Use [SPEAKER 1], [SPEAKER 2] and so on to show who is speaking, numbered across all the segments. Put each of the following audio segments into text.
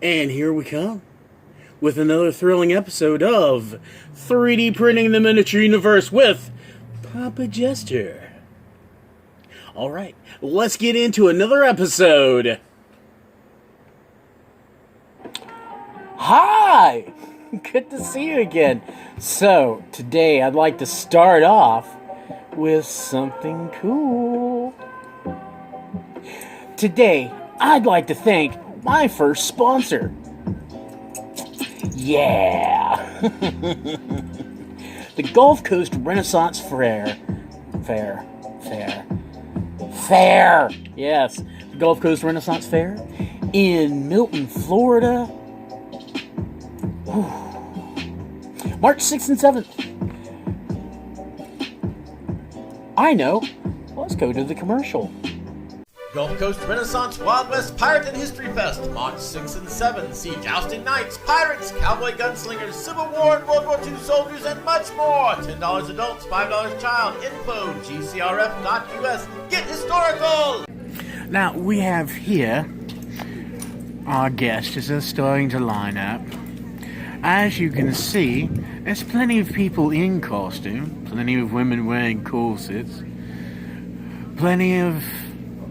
[SPEAKER 1] And here we come with another thrilling episode of 3D Printing the Miniature Universe with Papa Jester. Alright, let's get into another episode. Hi! Good to see you again. So, today I'd like to start off with something cool. Today, I'd like to thank my first sponsor. Yeah! The Gulf Coast Renaissance Fair. Yes, the Gulf Coast Renaissance Fair in Milton, Florida. Whew. March 6th and 7th. I know. Let's go to the commercial.
[SPEAKER 2] Gulf Coast Renaissance Wild West Pirate and History Fest, March 6 and 7. See jousting knights, pirates, cowboy gunslingers, Civil War and World War II soldiers, and much more. $10 adults, $5 child. Info, gcrf.us. Get historical!
[SPEAKER 1] Now, we have here our guests as they're starting to line up. As you can see, there's plenty of people in costume, plenty of women wearing corsets, plenty of,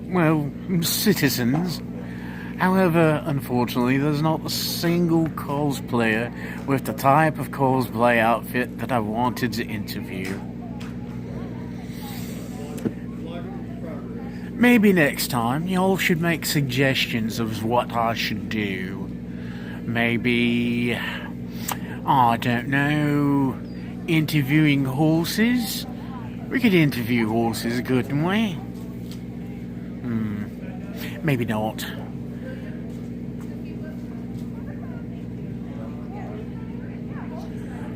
[SPEAKER 1] well, citizens. However, unfortunately, there's not a single cosplayer with the type of cosplay outfit that I wanted to interview. Maybe next time, y'all should make suggestions of what I should do. Maybe, I don't know, interviewing horses? We could interview horses, couldn't we? Maybe not.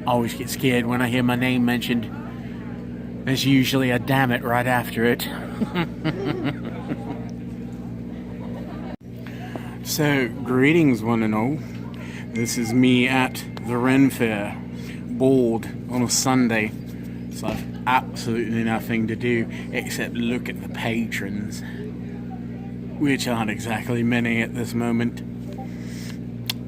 [SPEAKER 1] I always get scared when I hear my name mentioned. There's usually a damn it right after it. So, greetings one and all. This is me at the Renfair, bored on a Sunday. So I've absolutely nothing to do except look at the patrons, which aren't exactly many at this moment.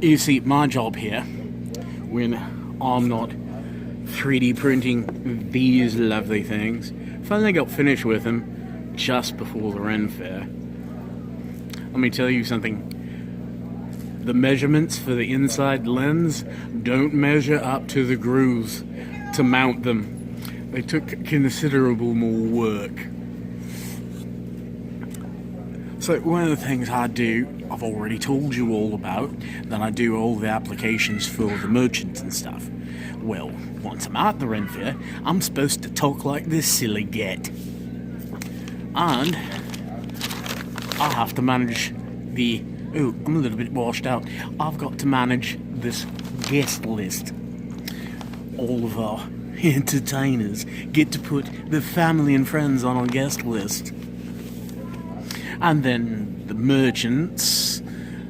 [SPEAKER 1] You see, my job here, when I'm not 3D printing these lovely things, finally got finished with them just before the Renfair. Let me tell you something. The measurements for the inside lens don't measure up to the grooves to mount them. They took considerable more work. So one of the things I do, I've already told you all about, that I do all the applications for the merchants and stuff. Well, once I'm at the Renfair, I'm supposed to talk like this silly git. And I have to manage the... Oh, I'm a little bit washed out. I've got to manage this guest list. All of our entertainers get to put the family and friends on a guest list. And then the merchants,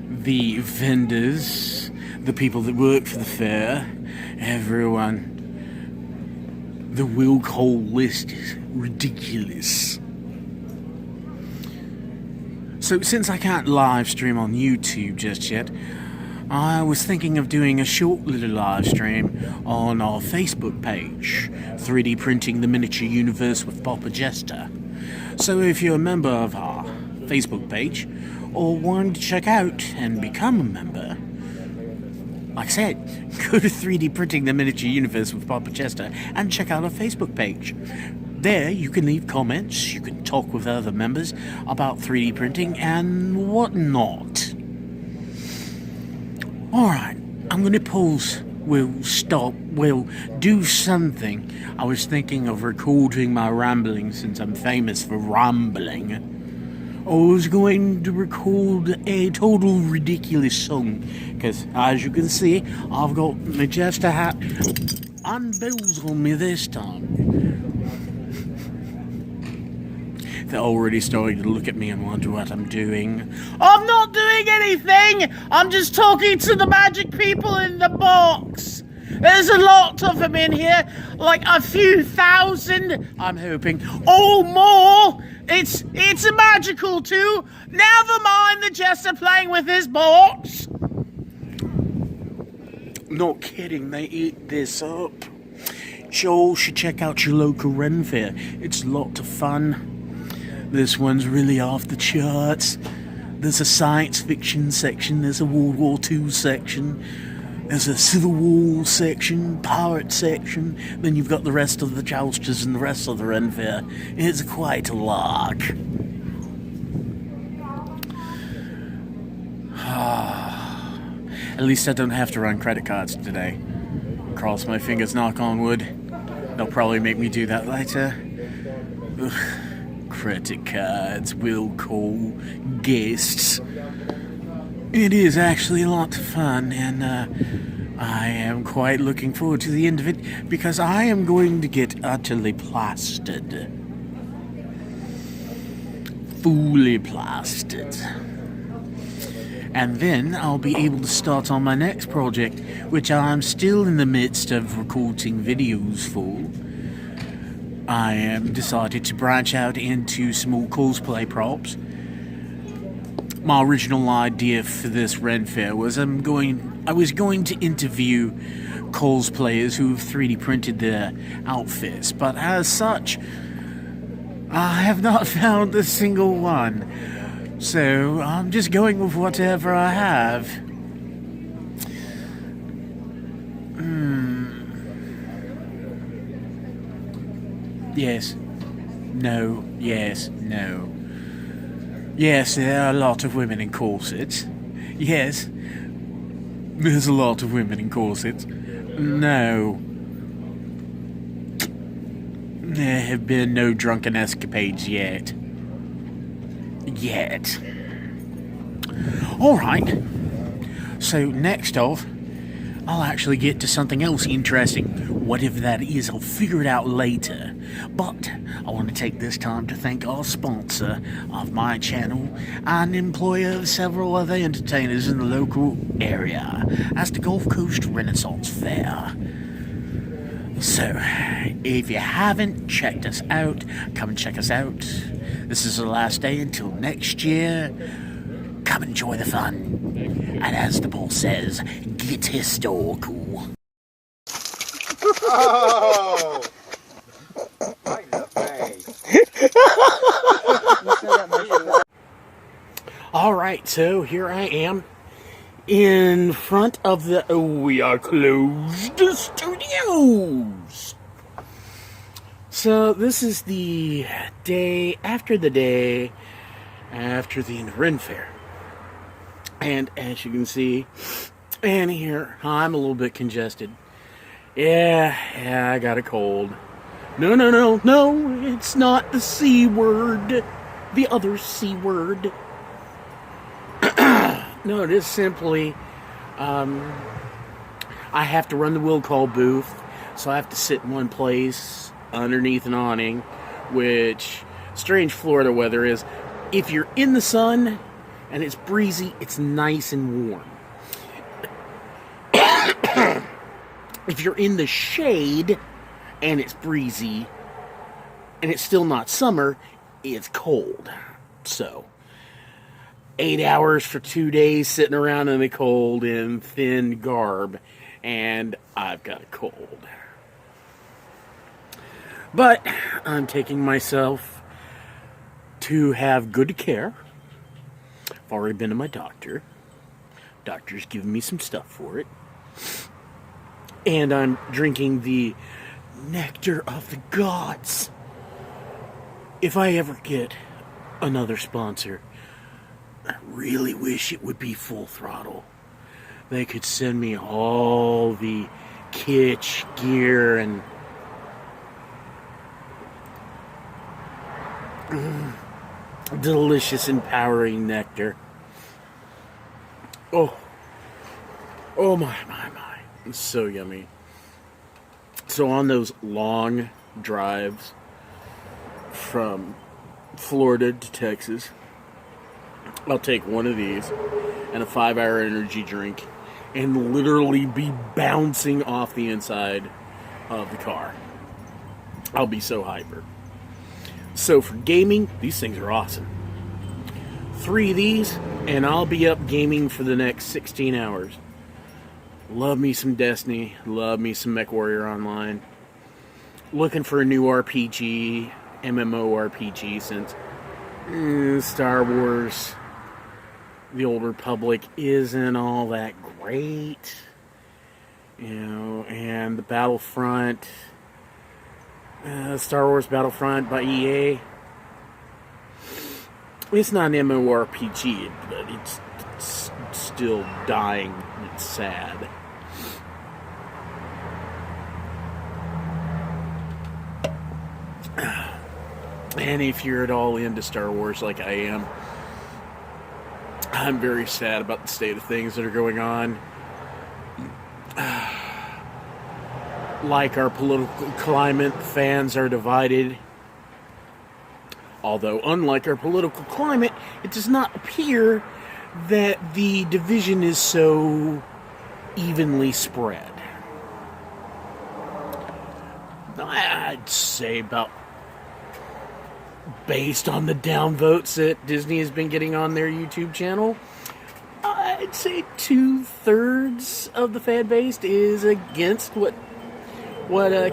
[SPEAKER 1] the vendors, the people that work for the fair, everyone. The will call list is ridiculous. So since I can't live stream on YouTube just yet, I was thinking of doing a short little live stream on our Facebook page, 3D Printing the Miniature Universe with Papa Jester. So if you're a member of our Facebook page, or want to check out and become a member, like I said, go to 3D Printing the Miniature Universe with Papa Jester and check out our Facebook page. There you can leave comments, you can talk with other members about 3D printing and whatnot. Alright, I'm going to pause, we'll stop, we'll do something. I was thinking of recording my rambling since I'm famous for rambling. I was going to record a total ridiculous song, because as you can see, I've got my Jester hat and bells on me this time. They're already starting to look at me and wonder what I'm doing. I'm not doing anything! I'm just talking to the magic people in the box! There's a lot of them in here, like a few thousand, I'm hoping. Oh, more! It's a magical too. Never mind the jester playing with his box. Not kidding, they eat this up. You all should check out your local Renfair. It's a lot of fun. This one's really off the charts. There's a science fiction section, there's a World War II section, there's a Civil War section, pirate section, then you've got the rest of the jousters and the rest of the Renfair. It's quite a lark. At least I don't have to run credit cards today. Cross my fingers, knock on wood. They'll probably make me do that later. Ugh. Credit cards will call guests. It is actually a lot of fun, and I am quite looking forward to the end of it because I am going to get utterly plastered. Fully plastered. And then I'll be able to start on my next project, which I'm still in the midst of recording videos for. I am decided to branch out into some more cosplay props. My original idea for this Renfair was I was going to interview cosplayers who've 3D printed their outfits, but as such, I have not found a single one. So I'm just going with whatever I have. Yes. No. Yes. No. Yes, there are a lot of women in corsets. Yes. There's a lot of women in corsets. No. There have been no drunken escapades yet. Alright. So next off, I'll actually get to something else interesting. Whatever that is, I'll figure it out later. But I want to take this time to thank our sponsor of my channel and employer of several other entertainers in the local area as the Gulf Coast Renaissance Fair. So, if you haven't checked us out, come and check us out. This is the last day until next year. Come enjoy the fun. And as the boss says, get historical.
[SPEAKER 3] Oh! Right in the face.
[SPEAKER 1] Alright, so here I am in front of the we are closed studios. So this is the day after the Renfair. And as you can see, and here, I'm a little bit congested. Yeah, I got a cold. No, it's not the C word. The other C word. No, it is simply, I have to run the will call booth, so I have to sit in one place underneath an awning, which, strange Florida weather is, if you're in the sun and it's breezy, it's nice and warm. If you're in the shade and it's breezy and it's still not summer, it's cold. So 8 hours for 2 days sitting around in the cold in thin garb, and I've got a cold. But I'm taking myself to have good care. I've already been to my doctor. Doctor's given me some stuff for it. And I'm drinking the nectar of the gods. If I ever get another sponsor, I really wish it would be Full Throttle. They could send me all the kitsch gear and delicious, empowering nectar. Oh my. It's so yummy. So on those long drives from Florida to Texas, I'll take one of these and a 5-hour energy drink and literally be bouncing off the inside of the car. I'll be so hyper. So for gaming, these things are awesome. 3 of these, and I'll be up gaming for the next 16 hours. Love me some Destiny. Love me some MechWarrior Online. Looking for a new RPG, MMORPG, since Star Wars, The Old Republic isn't all that great. And the Battlefront, Star Wars Battlefront by EA, it's not an MMORPG, but it's still dying. It's sad. And if you're at all into Star Wars like I am, I'm very sad about the state of things that are going on. Like our political climate, fans are divided. Although, unlike our political climate, it does not appear that the division is so evenly spread. I'd say about, based on the downvotes that Disney has been getting on their YouTube channel, I'd say 2/3 of the fan base is against what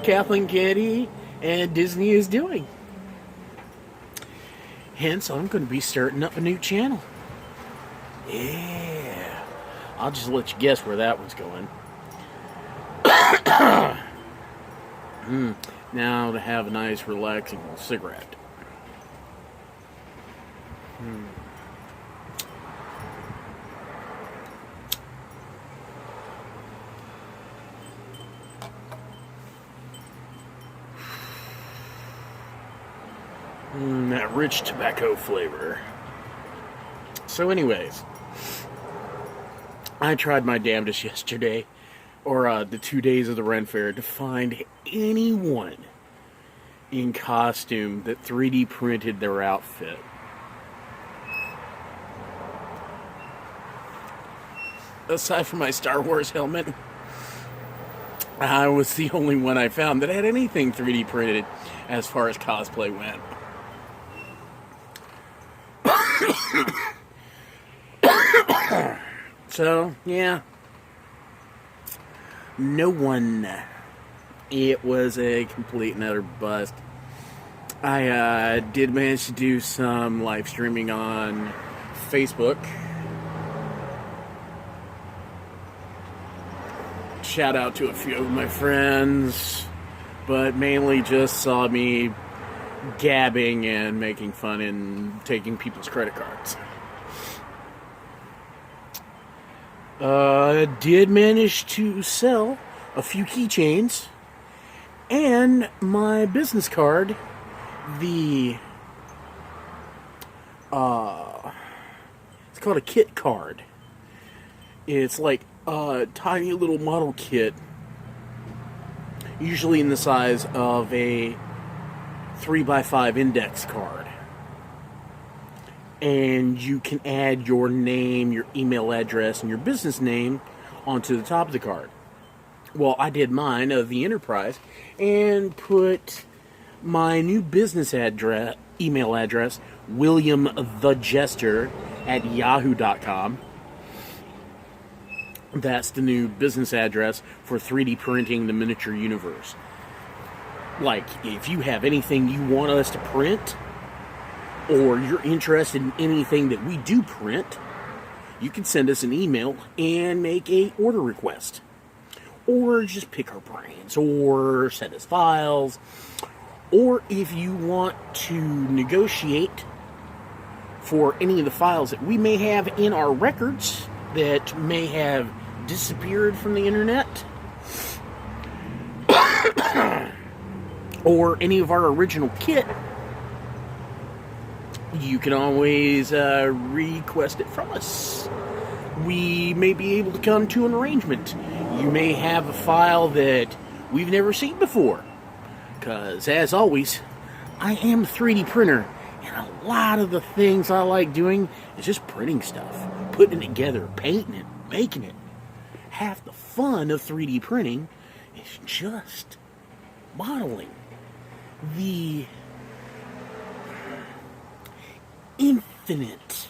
[SPEAKER 1] Kathleen Kennedy and Disney is doing. Hence, I'm going to be starting up a new channel. Yeah. I'll just let you guess where that one's going. Now to have a nice, relaxing cigarette. That rich tobacco flavor. So anyways, I tried my damnedest yesterday, or the 2 days of the Renfair, to find anyone in costume that 3D printed their outfit. Aside from my Star Wars helmet, I was the only one I found that had anything 3D printed as far as cosplay went. So, yeah. No one. It was a complete and utter bust. I did manage to do some live streaming on Facebook. Shout out to a few of my friends, but mainly just saw me gabbing and making fun and taking people's credit cards. Did manage to sell a few keychains and my business card, it's called a kit card. It's like a tiny little model kit, usually in the size of a 3x5 index card. And you can add your name, your email address, and your business name onto the top of the card. Well, I did mine of the Enterprise and put my new business address, email address, williamthejester@yahoo.com. That's the new business address for 3D printing the miniature universe. Like, if you have anything you want us to print, or you're interested in anything that we do print, you can send us an email and make a order request. Or just pick our brains, or send us files. Or if you want to negotiate for any of the files that we may have in our records that may have disappeared from the internet, or any of our original kit, you can always request it from us. We may be able to come to an arrangement. You may have a file that we've never seen before. Because, as always, I am a 3D printer, and a lot of the things I like doing is just printing stuff, putting it together, painting it, making it. Half the fun of 3D printing is just modeling. The infinite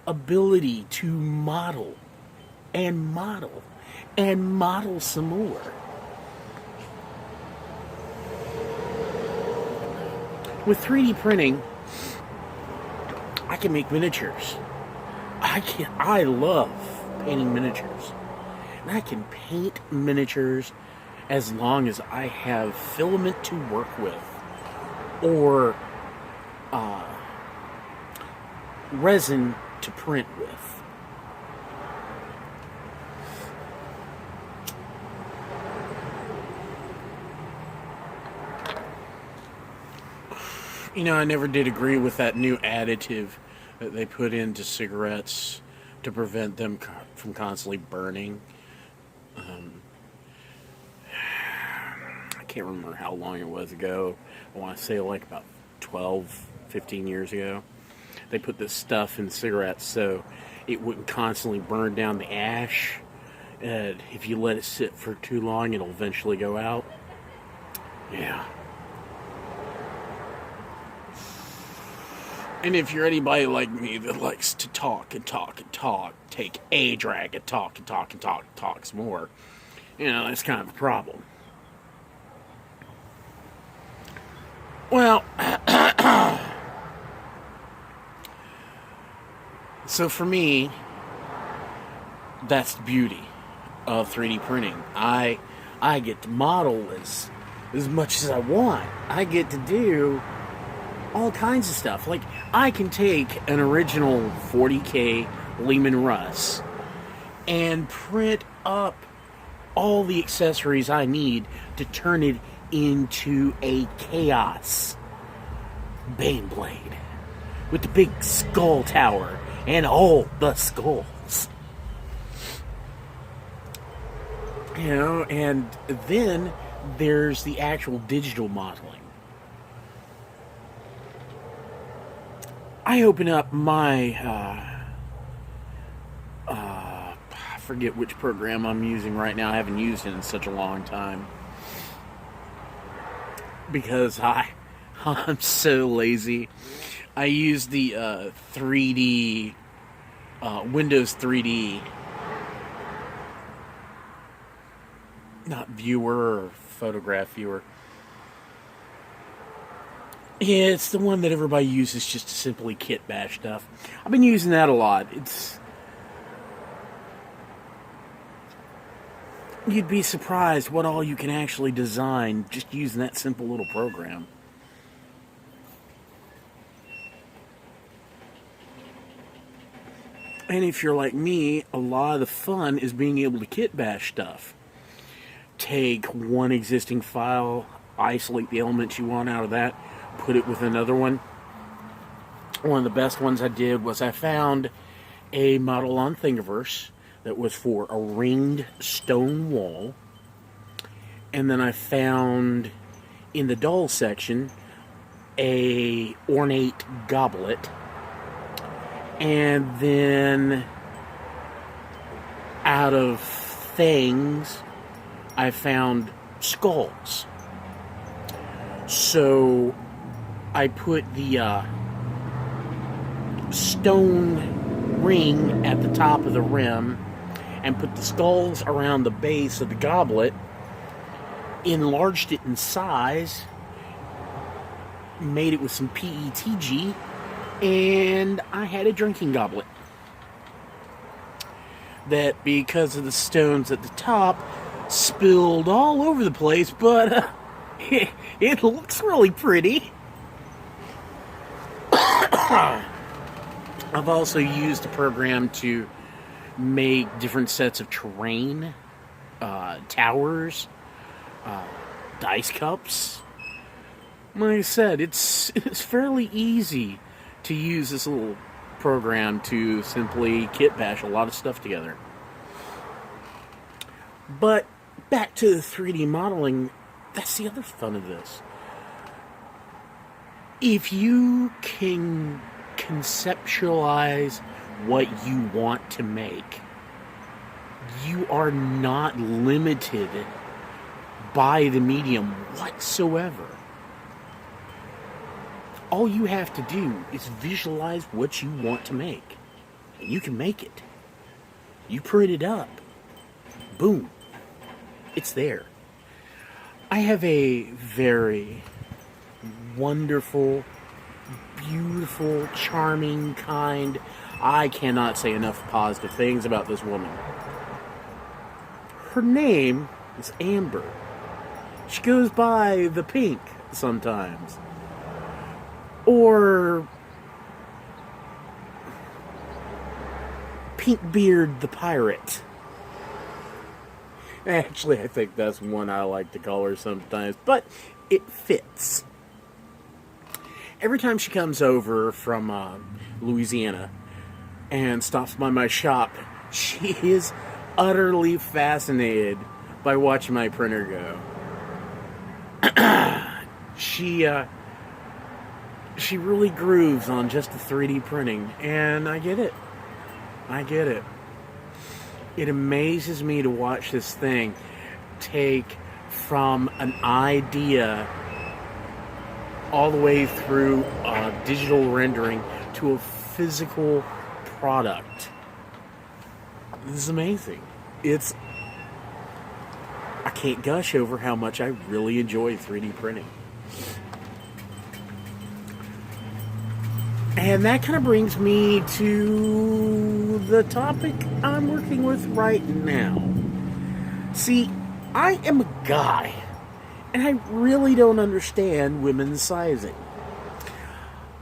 [SPEAKER 1] ability to model and model some more. With 3D printing, I can make miniatures. I love painting miniatures. And I can paint miniatures as long as I have filament to work with, or resin to print with. You know, I never did agree with that new additive that they put into cigarettes to prevent them from constantly burning. I can't remember how long it was ago. I want to say like about 12, 15 years ago. They put this stuff in cigarettes so it wouldn't constantly burn down the ash. And if you let it sit for too long, it'll eventually go out. Yeah. And if you're anybody like me that likes to talk and talk and talk, take a drag and talk and talk and talk and talk some more, you know, that's kind of a problem. Well, so for me, that's the beauty of 3D printing. I get to model as much as I want. I get to do all kinds of stuff. Like, I can take an original 40K Lehman Russ and print up all the accessories I need to turn it into a Chaos Baneblade with the big skull tower and all the skulls. You know, and then there's the actual digital modeling. I open up my, I forget which program I'm using right now. I haven't used it in such a long time. Because I'm so lazy. I use the 3D, Windows 3D, not viewer or photograph viewer. Yeah, it's the one that everybody uses just to simply kit bash stuff. I've been using that a lot. You'd be surprised what all you can actually design just using that simple little program. And if you're like me, a lot of the fun is being able to kit bash stuff. Take one existing file, isolate the elements you want out of that, put it with another one. One of the best ones I did was I found a model on Thingiverse that was for a ringed stone wall. And then I found in the doll section a ornate goblet. And then out of things, I found skulls. So I put the stone ring at the top of the rim and put the skulls around the base of the goblet, enlarged it in size, made it with some PETG, and I had a drinking goblet that, because of the stones at the top, spilled all over the place, but it looks really pretty. I've also used the program to make different sets of terrain, towers, dice cups. Like I said, it's fairly easy to use this little program to simply kit bash a lot of stuff together. But back to the 3D modeling, that's the other fun of this. If you can conceptualize what you want to make, you are not limited by the medium whatsoever. All you have to do is visualize what you want to make. And you can make it. You print it up. boom, it's there. I have a very wonderful, beautiful, charming, kind. I cannot say enough positive things about this woman. Her name is Amber. She goes by the Pink sometimes. Or Pinkbeard the Pirate. Actually, I think that's one I like to call her sometimes, but it fits. Every time she comes over from Louisiana and stops by my shop, she is utterly fascinated by watching my printer go. She really grooves on just the 3D printing, and I get it. It amazes me to watch this thing take from an idea all the way through digital rendering to a physical product. This is amazing. I can't gush over how much I really enjoy 3D printing. And that kind of brings me to the topic I'm working with right now. See, I am a guy, and I really don't understand women's sizing.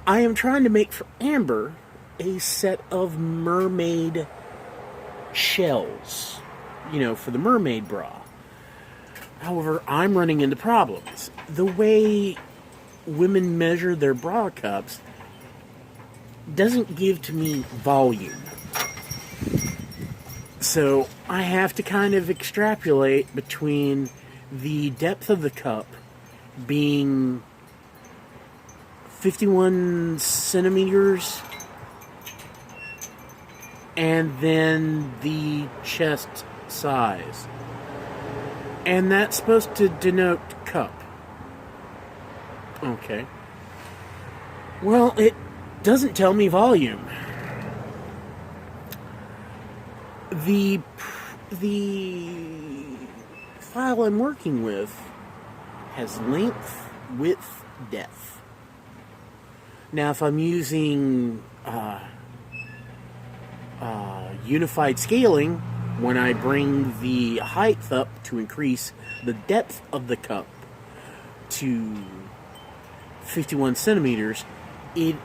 [SPEAKER 1] I am trying to make for Amber a set of mermaid shells, for the mermaid bra. However, I'm running into problems. The way women measure their bra cups doesn't give to me volume. So I have to kind of extrapolate between the depth of the cup being 51 centimeters and then the chest size. And that's supposed to denote cup. Okay. Well, it doesn't tell me volume. The file I'm working with has length, width, depth. Now, if I'm using unified scaling, when I bring the height up to increase the depth of the cup to 51 centimeters, it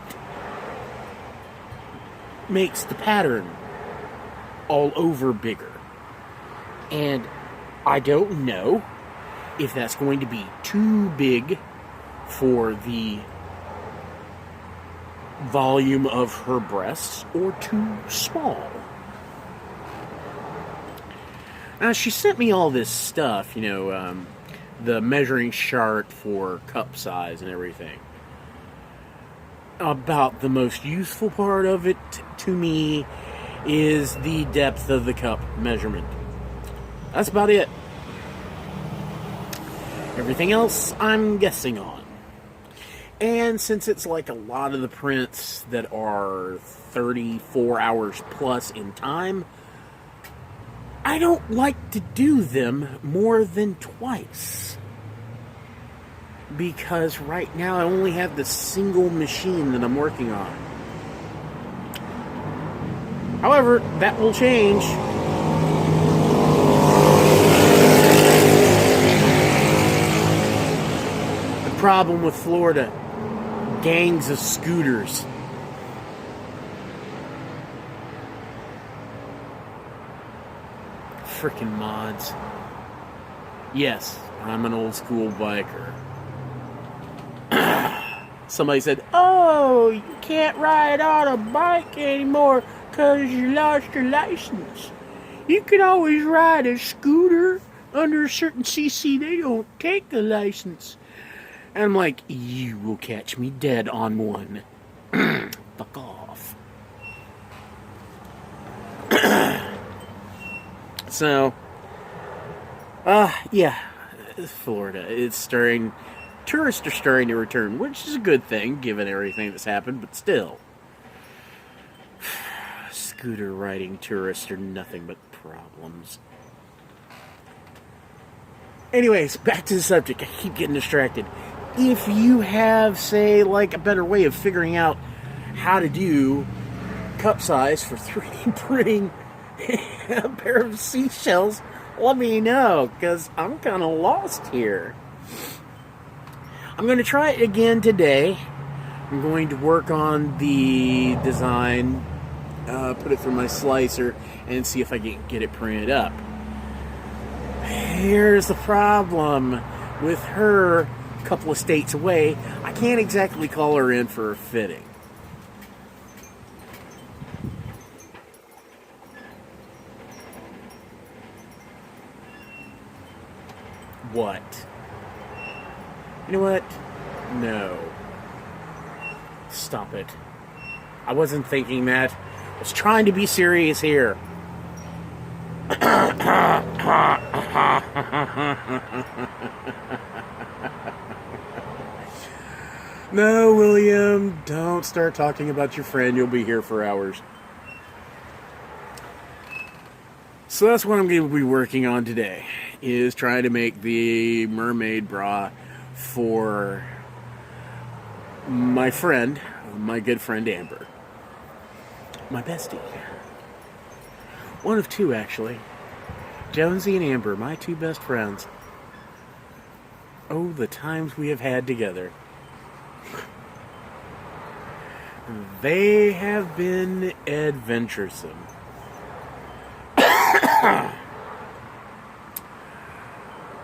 [SPEAKER 1] makes the pattern all over bigger. And I don't know if that's going to be too big for the volume of her breasts or too small. Now, she sent me all this stuff, the measuring chart for cup size and everything. About the most useful part of it to me is the depth of the cup measurement. That's about it. Everything else I'm guessing on. And since it's like a lot of the prints that are 34 hours plus in time, I don't like to do them more than twice. Because right now I only have the single machine that I'm working on. However, that will change. The problem with Florida, gangs of scooters. Frickin' mods. Yes, I'm an old school biker. Somebody said, "Oh, you can't ride on a bike anymore because you lost your license. You can always ride a scooter under a certain CC. They don't take a license." And I'm like, you will catch me dead on one. Fuck off. So, yeah, Florida. It's stirring. Tourists are starting to return, which is a good thing, given everything that's happened, but still. Scooter riding tourists are nothing but problems. Anyways, back to the subject. I keep getting distracted. If you have, say, like a better way of figuring out how to do cup size for 3D printing a pair of seashells, let me know, because I'm kind of lost here. I'm going to try it again today. I'm going to work on the design, put it through my slicer, and see if I can get it printed up. Here's the problem. With her a couple of states away, I can't exactly call her in for a fitting. What? You know what? No. Stop it. I wasn't thinking that. I was trying to be serious here. No, William, don't start talking about your friend. You'll be here for hours. So that's what I'm going to be working on today, is trying to make the mermaid bra for my friend, my good friend Amber. My bestie. One of two, actually. Jonesy and Amber, my two best friends. Oh, the times we have had together. They have been adventuresome.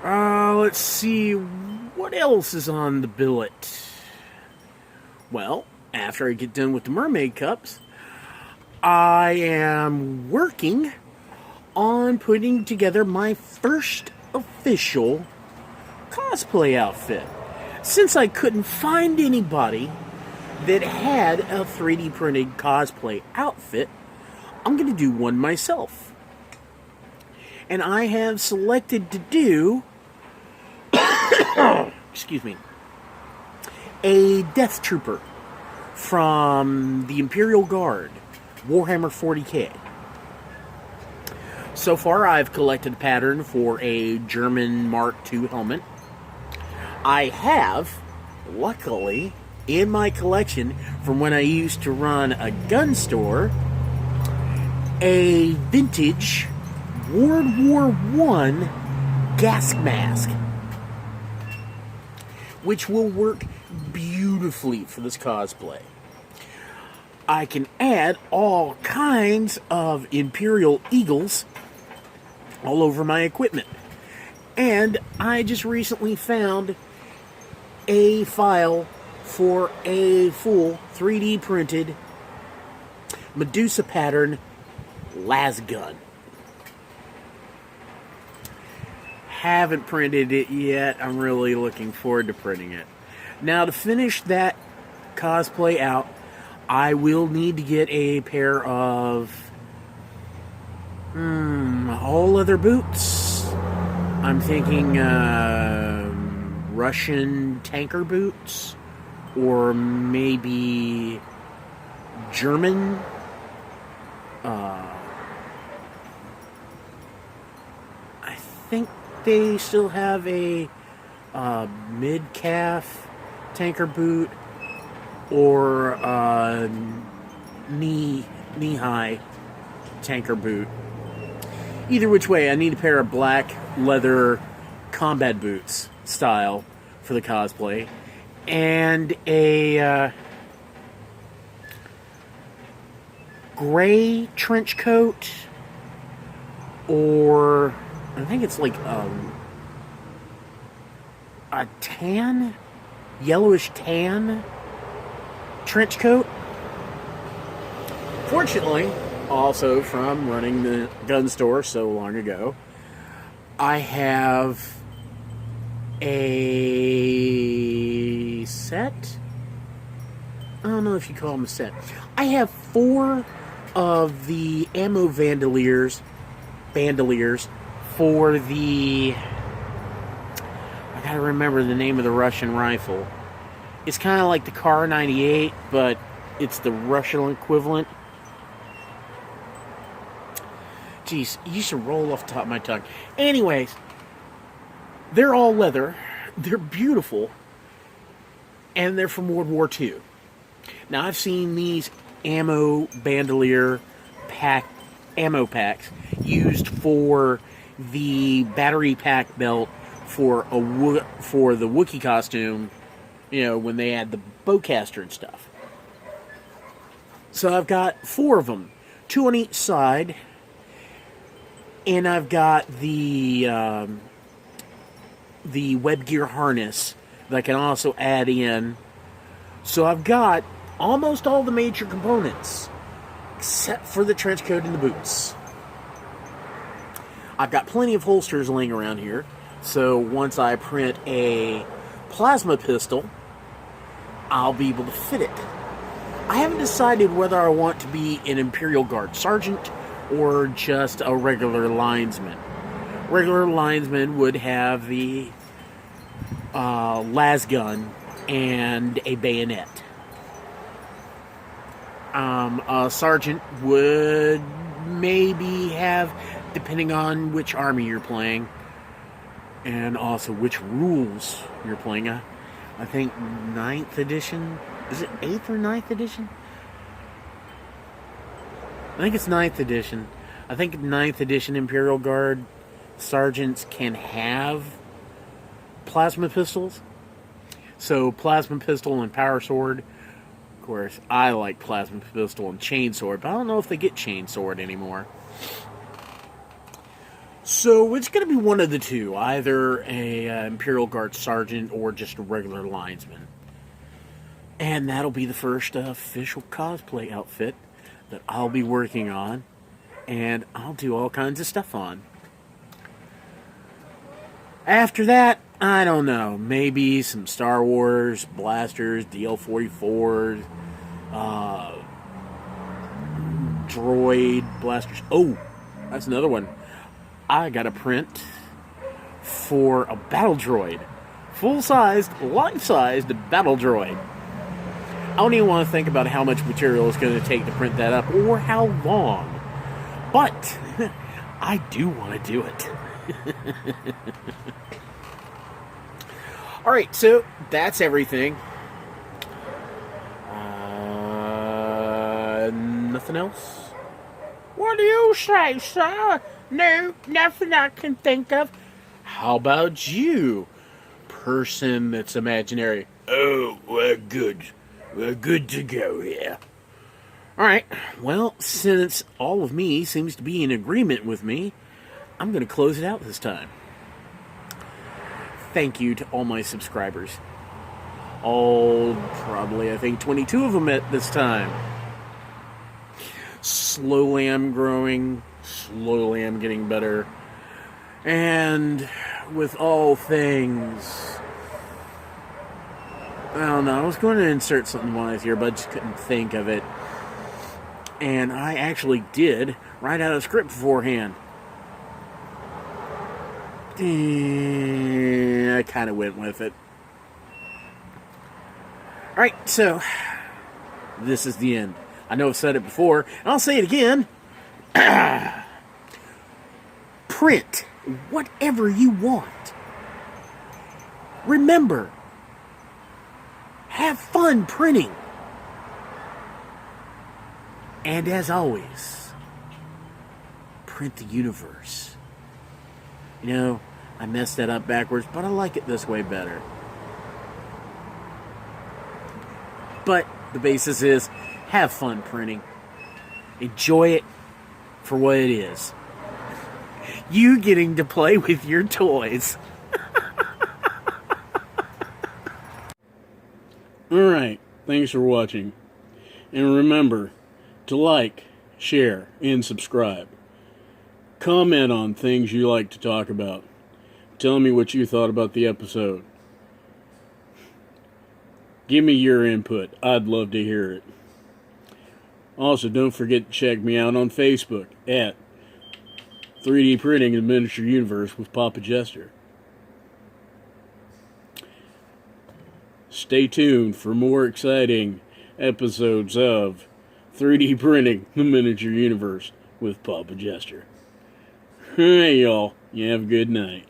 [SPEAKER 1] Let's see, what else is on the billet? Well, after I get done with the mermaid cups, I am working on putting together my first official cosplay outfit. Since I couldn't find anybody that had a 3D printed cosplay outfit, I'm going to do one myself. And I have selected to do excuse me, a Death Trooper from the Imperial Guard, Warhammer 40k. So far, I've collected a pattern for a German Mark II helmet. I have, luckily, in my collection, from when I used to run a gun store, a vintage World War I gas mask, which will work beautifully for this cosplay. I can add all kinds of Imperial Eagles all over my equipment. And I just recently found a file for a full 3D printed Medusa pattern las gun. Haven't printed it yet. I'm really looking forward to printing it. Now, to finish that cosplay out, I will need to get a pair of all leather boots. I'm thinking Russian tanker boots, or maybe German. I think they still have a mid-calf tanker boot, or knee-high tanker boot. Either which way, I need a pair of black leather combat boots style for the cosplay, and a gray trench coat, or I think it's like a tan, yellowish tan trench coat. Fortunately, also from running the gun store so long ago, I have a set. I don't know if you call them a set. I have 4 of the ammo bandoliers for the, I gotta remember the name of the Russian rifle. It's kind of like the Kar 98, but it's the Russian equivalent. Jeez, you should roll off the top of my tongue. Anyways, They're all leather. They're beautiful. And they're from World War II. Now, I've seen these ammo bandolier ammo packs used for the battery pack belt for the Wookiee costume, when they had the bowcaster and stuff. So I've got 4 of them, 2 on each side, and I've got the webgear harness that I can also add in. So I've got almost all the major components, except for the trench coat and the boots. I've got plenty of holsters laying around here, so once I print a plasma pistol, I'll be able to fit it. I haven't decided whether I want to be an Imperial Guard sergeant or just a regular linesman. Regular linesman would have the las gun and a bayonet. A sergeant would maybe have, depending on which army you're playing, and also which rules you're playing. I think 9th edition. Is it 8th or 9th edition? I think it's 9th edition. I think 9th edition Imperial Guard sergeants can have plasma pistols. So plasma pistol and power sword. Of course, I like plasma pistol and chain sword, but I don't know if they get chain sword anymore. So it's going to be one of the two, either a Imperial Guard sergeant or just a regular linesman. And that'll be the first official cosplay outfit that I'll be working on, and I'll do all kinds of stuff on. After that, I don't know, maybe some Star Wars blasters, DL-44s, droid blasters. Oh, that's another one. I got a print for a battle droid. Full-sized, life-sized battle droid. I don't even want to think about how much material it's going to take to print that up, or how long. But I do want to do it. Alright, so that's everything. Nothing else? What do you say, sir? No, nothing I can think of. How about you, person that's imaginary? Oh, we're good. We're good to go here. Alright, well, since all of me seems to be in agreement with me, I'm going to close it out this time. Thank you to all my subscribers. Probably, I think, 22 of them at this time. Slowly I'm growing. Slowly I'm getting better. And with all things, I don't know, I was going to insert something wise here, but I just couldn't think of it. And I actually did write out a script beforehand. I kind of went with it. Alright, so this is the end. I know I've said it before, and I'll say it again. Print whatever you want. Remember, have fun printing. And as always, print the universe. You know, I messed that up backwards, but I like it this way better. But the basis is, have fun printing. Enjoy it for what it is. You getting to play with your toys. Alright, thanks for watching. And remember to like, share, and subscribe. Comment on things you like to talk about. Tell me what you thought about the episode. Give me your input. I'd love to hear it. Also, don't forget to check me out on Facebook at 3D Printing the Miniature Universe with Papa Jester. Stay tuned for more exciting episodes of 3D Printing the Miniature Universe with Papa Jester. Hey, y'all. You have a good night.